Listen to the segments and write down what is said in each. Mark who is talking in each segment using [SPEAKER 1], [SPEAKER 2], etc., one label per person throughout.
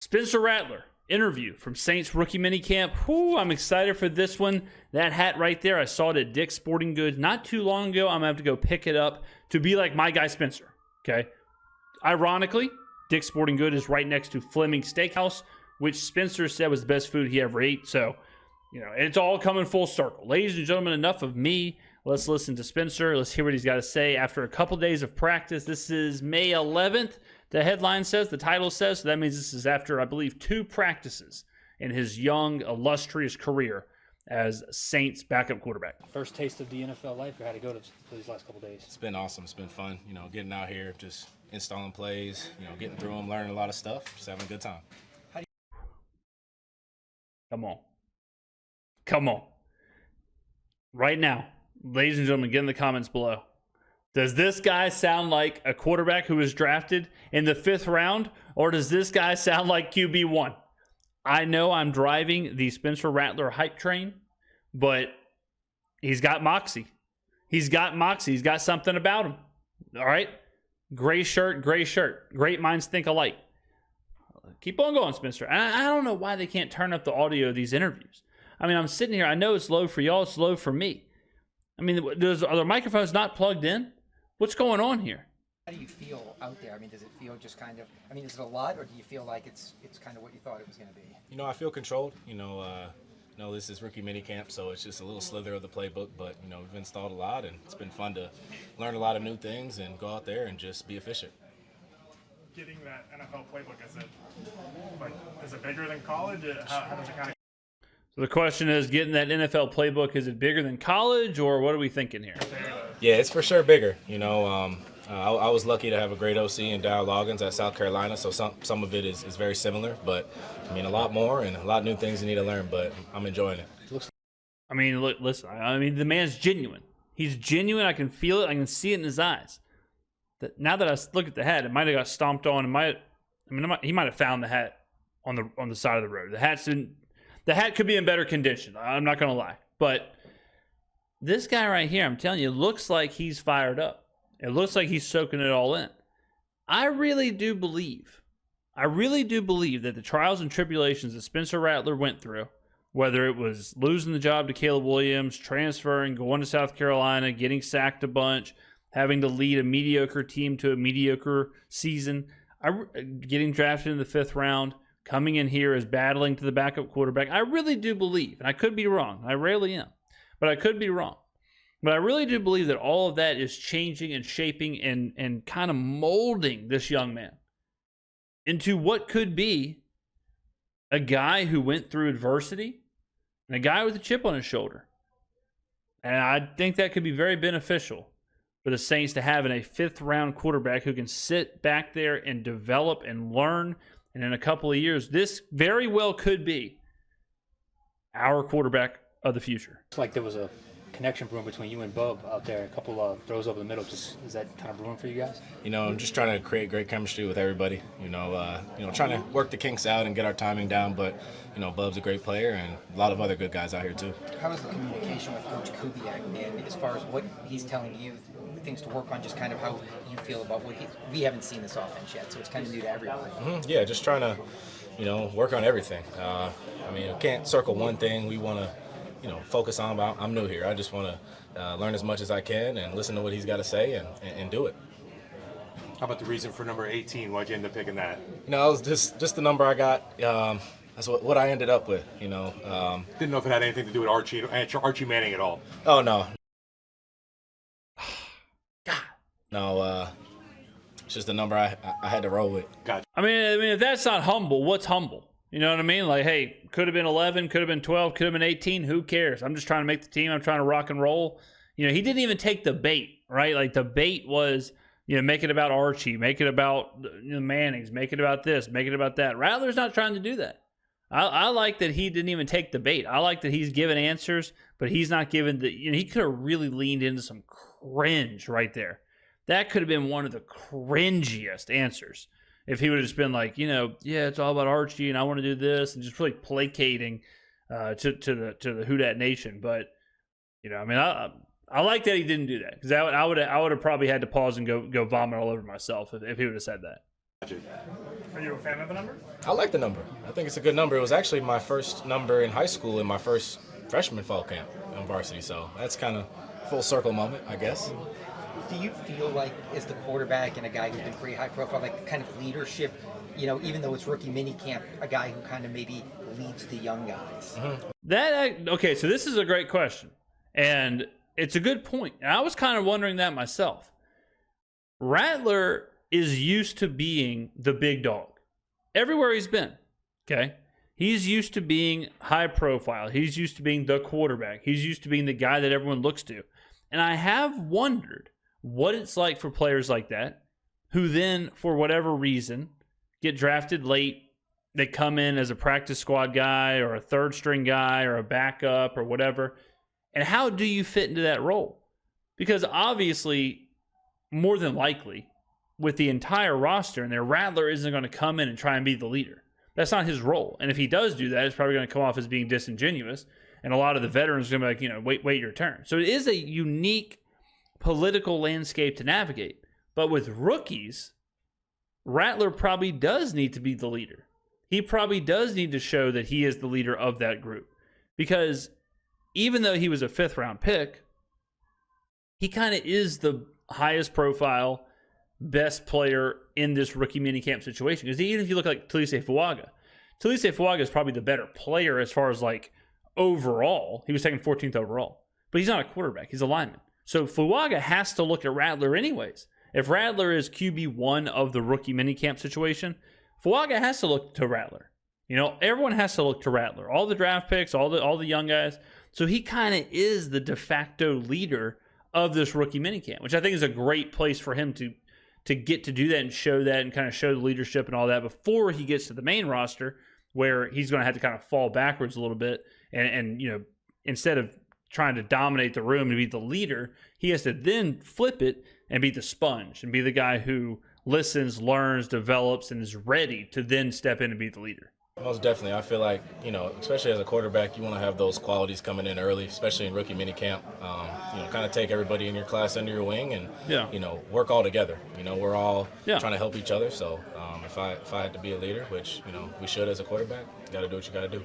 [SPEAKER 1] Spencer Rattler, interview from Saints Rookie Minicamp. Whew, I'm excited for this one. That hat right there, I saw it at Dick's Sporting Goods not too long ago. I'm going to have to go pick it up to be like my guy Spencer, okay? Ironically, Dick's Sporting Goods is right next to Fleming's Steakhouse, which Spencer said was the best food he ever ate. So, you know, it's all coming full circle. Ladies and gentlemen, enough of me. Let's listen to Spencer. Let's hear what he's got to say after a couple days of practice. This is May 11th. The headline says, the title says, so that means this is after, I believe, 2 practices in his young, illustrious career as Saints backup quarterback.
[SPEAKER 2] First taste of the NFL life, or how to go to these last couple days?
[SPEAKER 3] It's been awesome. It's been fun, you know, getting out here, just installing plays, you know, getting through them, learning a lot of stuff, just having a good time.
[SPEAKER 1] Come on. Come on. Right now, ladies and gentlemen, get in the comments below. Does this guy sound like a quarterback who was drafted in the 5th round, or does this guy sound like QB1? I know I'm driving the Spencer Rattler hype train, but he's got moxie. He's got moxie. He's got something about him. All right? Gray shirt, gray shirt. Great minds think alike. Keep on going, Spencer. And I don't know why they can't turn up the audio of these interviews. I mean, I'm sitting here. I know it's low for y'all. It's low for me. I mean, are the microphones not plugged in? What's going on here?
[SPEAKER 4] How do you feel out there? I mean, does it feel just kind of, I mean, is it a lot, or do you feel like it's kind of what you thought it was going to be?
[SPEAKER 3] You know, I feel controlled. You know, this is rookie minicamp, so it's just a little slither of the playbook. But, you know, we've installed a lot, and it's been fun to learn a lot of new things and go out there and just be efficient.
[SPEAKER 5] Getting that NFL playbook, is it bigger than college? How does it kind of...
[SPEAKER 1] So the question is, getting that NFL playbook, is it bigger than college, or what are we thinking here?
[SPEAKER 3] Yeah, it's for sure bigger. You know, I was lucky to have a great OC in Dow Loggins at South Carolina, so some of it is very similar. But, I mean, a lot more and a lot of new things you need to learn, but I'm enjoying it.
[SPEAKER 1] I mean, look, listen, I mean, the man's genuine. He's genuine. I can feel it. I can see it in his eyes. Now that I look at the hat, it might have got stomped on. He might have found the hat on the side of the road. The hat could be in better condition. I'm not going to lie. But this guy right here, I'm telling you, looks like he's fired up. It looks like he's soaking it all in. I really do believe that the trials and tribulations that Spencer Rattler went through, whether it was losing the job to Caleb Williams, transferring, going to South Carolina, getting sacked a bunch, having to lead a mediocre team to a mediocre season, getting drafted in the 5th round, coming in here as battling to the backup quarterback, I really do believe, and I could be wrong, I rarely am, but I could be wrong. But I really do believe that all of that is changing and shaping and kind of molding this young man into what could be a guy who went through adversity and a guy with a chip on his shoulder. And I think that could be very beneficial for the Saints to have in a 5th round quarterback who can sit back there and develop and learn. And in a couple of years, this very well could be our quarterback of the future.
[SPEAKER 2] It's like there was a connection brewing between you and Bub out there. A couple of throws over the middle. Is that kind of brewing for you guys?
[SPEAKER 3] You know, I'm just trying to create great chemistry with everybody. You know, trying to work the kinks out and get our timing down. But, you know, Bub's a great player and a lot of other good guys out here too.
[SPEAKER 4] How has the communication with Coach Kubiak been as far as what he's telling you, things to work on, just kind of how you feel about what we haven't seen this offense yet, so it's kind of new to everyone.
[SPEAKER 3] Mm-hmm. Yeah, just trying to, you know, work on everything. I mean, I can't circle one thing we want to, you know, focus on. I'm new here. I just want to learn as much as I can and listen to what he's got to say and do it.
[SPEAKER 6] How about the reason for number 18? Why'd you end up picking that?
[SPEAKER 3] You know, it was just the number I got. That's what I ended up with, you know.
[SPEAKER 6] Didn't know if it had anything to do with Archie Manning at all.
[SPEAKER 3] Oh, no. God. No, it's just the number I had to roll with.
[SPEAKER 6] Gotcha.
[SPEAKER 1] I mean, if that's not humble, what's humble? You know what I mean? Like, hey, could have been 11, could have been 12, could have been 18. Who cares? I'm just trying to make the team. I'm trying to rock and roll. You know, he didn't even take the bait, right? Like, the bait was, you know, make it about Archie, make it about Mannings, make it about this, make it about that. Rattler's not trying to do that. I like that he didn't even take the bait. I like that he's giving answers, but he's not giving the, you know, he could have really leaned into some cringe right there. That could have been one of the cringiest answers. If he would have just been like, you know, yeah, it's all about Archie and I want to do this, and just really placating to the Who Dat Nation. But, you know, I mean, I like that he didn't do that, because I would have probably had to pause and go vomit all over myself if he would have said that.
[SPEAKER 6] Gotcha.
[SPEAKER 5] Are you a fan of the number?
[SPEAKER 3] I like the number. I think it's a good number. It was actually my first number in high school in my first freshman fall camp on varsity, so that's kind of full circle moment, I guess.
[SPEAKER 4] Do you feel like, as the quarterback and a guy who's been pretty high profile, like the kind of leadership, even though it's rookie minicamp, a guy who kind of maybe leads the young guys?
[SPEAKER 1] Okay, so this is a great question, and it's a good point. And I was kind of wondering that myself. Rattler is used to being the big dog everywhere he's been. Okay, he's used to being high profile. He's used to being the quarterback. He's used to being the guy that everyone looks to. And I have wondered what it's like for players like that, who then, for whatever reason, get drafted late. They come in as a practice squad guy or a third string guy or a backup or whatever. And how do you fit into that role? Because obviously, more than likely, with the entire roster in there, Rattler isn't going to come in and try and be the leader. That's not his role. And if he does do that, it's probably going to come off as being disingenuous. And a lot of the veterans are going to be like, wait your turn. So it is a unique political landscape to navigate. But with rookies, Rattler probably does need to be the leader. He probably does need to show that he is the leader of that group. Because even though he was a 5th-round pick, he kind of is the highest profile, best player in this rookie minicamp situation. Because even if you look like Talise Fuaga is probably the better player as far as like overall. He was taken 14th overall. But he's not a quarterback. He's a lineman. So Fuaga has to look at Rattler anyways. If Rattler is QB1 of the rookie minicamp situation, Fuaga has to look to Rattler. Everyone has to look to Rattler. All the draft picks, all the young guys. So he kind of is the de facto leader of this rookie minicamp, which I think is a great place for him to get to do that and show that and kind of show the leadership and all that before he gets to the main roster, where he's going to have to kind of fall backwards a little bit and instead of trying to dominate the room and be the leader, he has to then flip it and be the sponge and be the guy who listens, learns, develops, and is ready to then step in and be the leader.
[SPEAKER 3] Most definitely. I feel like, especially as a quarterback, you want to have those qualities coming in early, especially in rookie minicamp. Kind of take everybody in your class under your wing and, work all together. We're all trying to help each other. So if I had to be a leader, which, we should as a quarterback, you got to do what you got to do.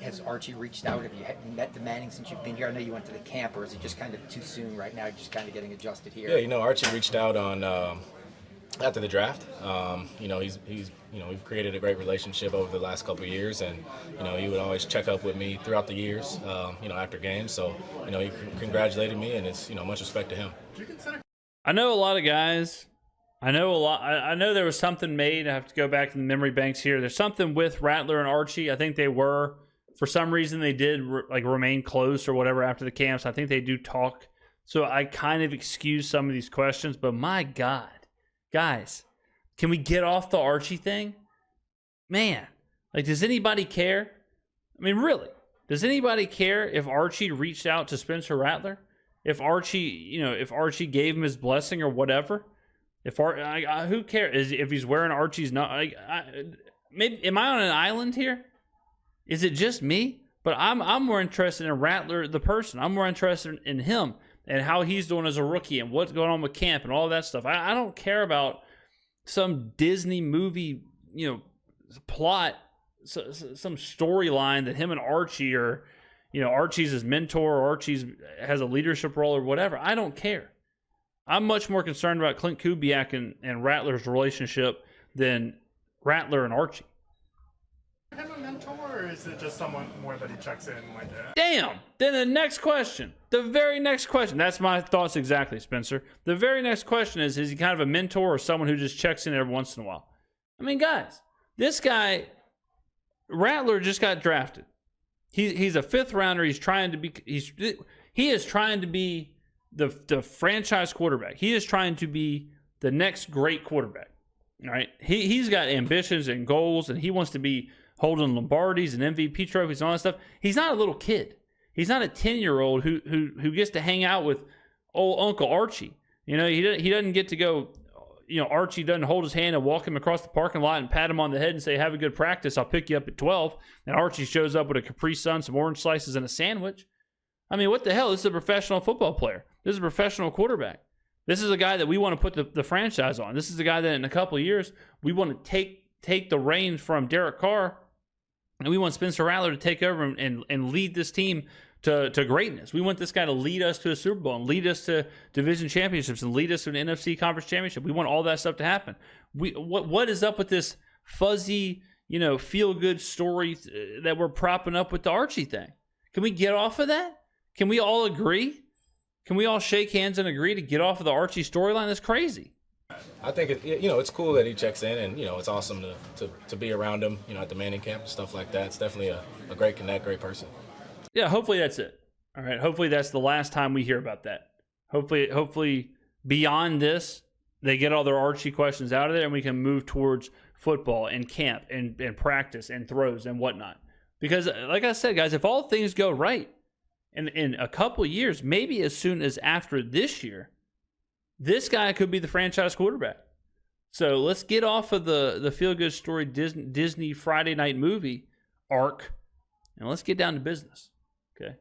[SPEAKER 4] Has Archie reached out? Have you met the Mannings since you've been here? I know you went to the camp, or is it just kind of too soon right now, just kind of getting adjusted here?
[SPEAKER 3] Yeah, Archie reached out on after the draft. We've created a great relationship over the last couple of years, and he would always check up with me throughout the years, after games. So he congratulated me, and it's much respect to him.
[SPEAKER 1] I know a lot of guys. I know there was something made. I have to go back to the memory banks here. There's something with Rattler and Archie. I think they were, for some reason, they did remain close or whatever after the camps. I think they do talk. So I kind of excuse some of these questions. But my God, guys, can we get off the Archie thing? Man, does anybody care? I mean, really, does anybody care if Archie reached out to Spencer Rattler? If Archie gave him his blessing or whatever? Who cares if he's wearing Archie's? Maybe am I on an island here? Is it just me? But I'm more interested in Rattler, the person. I'm more interested in him and how he's doing as a rookie and what's going on with camp and all that stuff. I don't care about some Disney movie, plot, some storyline that him and Archie or, Archie's his mentor or Archie's has a leadership role or whatever. I don't care. I'm much more concerned about Clint Kubiak and Rattler's relationship than Rattler and Archie.
[SPEAKER 5] Him a mentor, or is it just someone more that he checks in like that?
[SPEAKER 1] Damn! Then the next question. The very next question. That's my thoughts exactly, Spencer. The very next question is he kind of a mentor or someone who just checks in every once in a while? I mean, guys, this guy, Rattler, just got drafted. He's a 5th rounder. He is trying to be the franchise quarterback. He is trying to be the next great quarterback. All right. He's got ambitions and goals, and he wants to be holding Lombardis and MVP trophies and all that stuff. He's not a little kid. He's not a 10-year-old who gets to hang out with old Uncle Archie. He doesn't get to go. Archie doesn't hold his hand and walk him across the parking lot and pat him on the head and say, "Have a good practice. I'll pick you up at 12." And Archie shows up with a Capri Sun, some orange slices, and a sandwich. I mean, what the hell? This is a professional football player. This is a professional quarterback. This is a guy that we want to put the franchise on. This is a guy that in a couple of years, we want to take take the reins from Derek Carr, and we want Spencer Rattler to take over and lead this team to greatness. We want this guy to lead us to a Super Bowl and lead us to division championships and lead us to an NFC conference championship. We want all that stuff to happen. What is up with this fuzzy, feel-good story that we're propping up with the Archie thing? Can we get off of that? Can we all agree? Can we all shake hands and agree to get off of the Archie storyline? That's crazy.
[SPEAKER 3] I think it's cool that he checks in, and it's awesome to be around him, at the Minicamp and stuff like that. It's definitely a great connect, great person.
[SPEAKER 1] Yeah, hopefully that's it. All right, hopefully that's the last time we hear about that. Hopefully beyond this, they get all their Archie questions out of there, and we can move towards football and camp and practice and throws and whatnot. Because, like I said, guys, if all things go right, in a couple years, maybe as soon as after this year, this guy could be the franchise quarterback. So let's get off of the feel-good story Disney Friday night movie arc, and let's get down to business. Okay.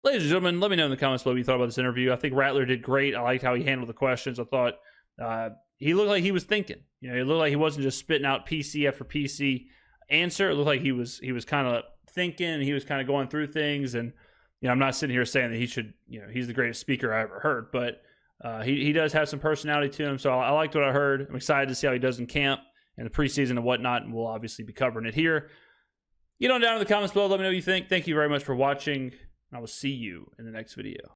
[SPEAKER 1] Ladies and gentlemen, let me know in the comments below what you thought about this interview. I think Rattler did great. I liked how he handled the questions. I thought he looked like he was thinking. He looked like he wasn't just spitting out PC after PC answer. It looked like he was kind of thinking. He was kind of going through things. And I'm not sitting here saying that he should. He's the greatest speaker I ever heard, but he does have some personality to him. So I liked what I heard. I'm excited to see how he does in camp and the preseason and whatnot. And we'll obviously be covering it here. Get on down in the comments below. Let me know what you think. Thank you very much for watching. I will see you in the next video.